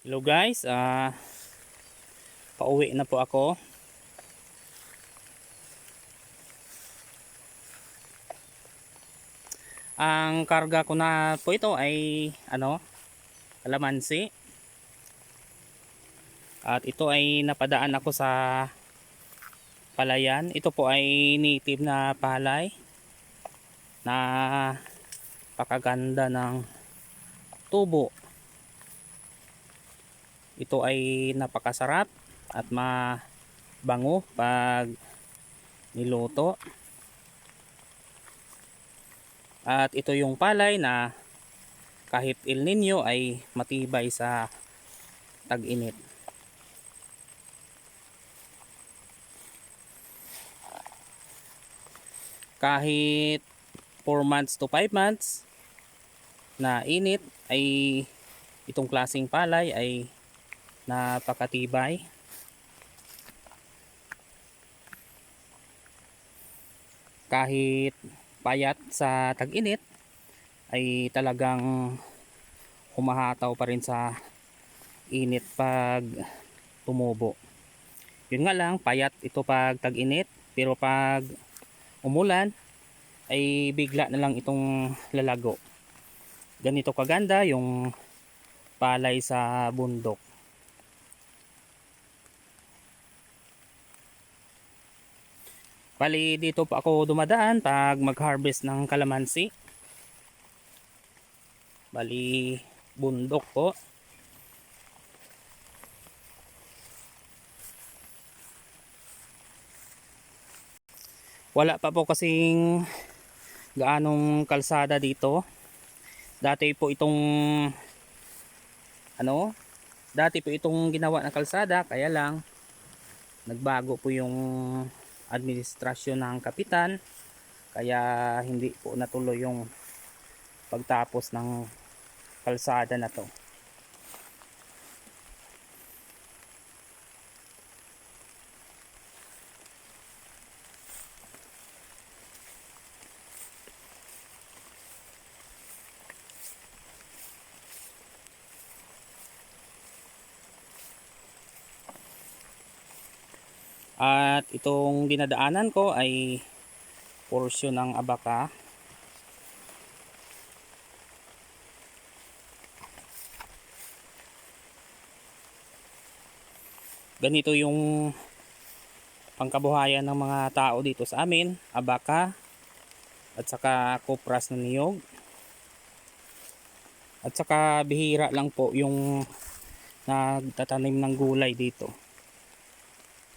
Hello guys, pauwi na po ako. Ang karga ko na po ito ay kalamansi. At ito ay napadaan ako sa palayan. Ito po ay native na palay na pakaganda ng tubo. Ito ay napakasarap at mabango pag niluto. At ito yung palay na kahit El Nino ay matibay sa tag-init. Kahit 4 months to 5 months na init ay itong klaseng palay ay napakatibay. Kahit payat sa tag-init ay talagang humahataw pa rin sa init pag tumubo. Yun nga lang, payat ito pag tag-init, pero pag umulan ay bigla na lang itong lalago. Ganito kaganda yung palay sa bundok. Bali dito pa ako dumadaan pag mag-harvest ng kalamansi. Bali bundok po. Wala pa po kasing gaanong kalsada dito. Dati po itong ginawa na kalsada, kaya lang nagbago po yung administrasyon ng kapitan, kaya hindi po natuloy yung pagtapos ng kalsada na to. At itong dinadaanan ko ay porsyon ng Abaca. Ganito yung pangkabuhayan ng mga tao dito sa amin, Abaca at saka kopras na niyog. At saka bihira lang po yung nagtatanim ng gulay dito.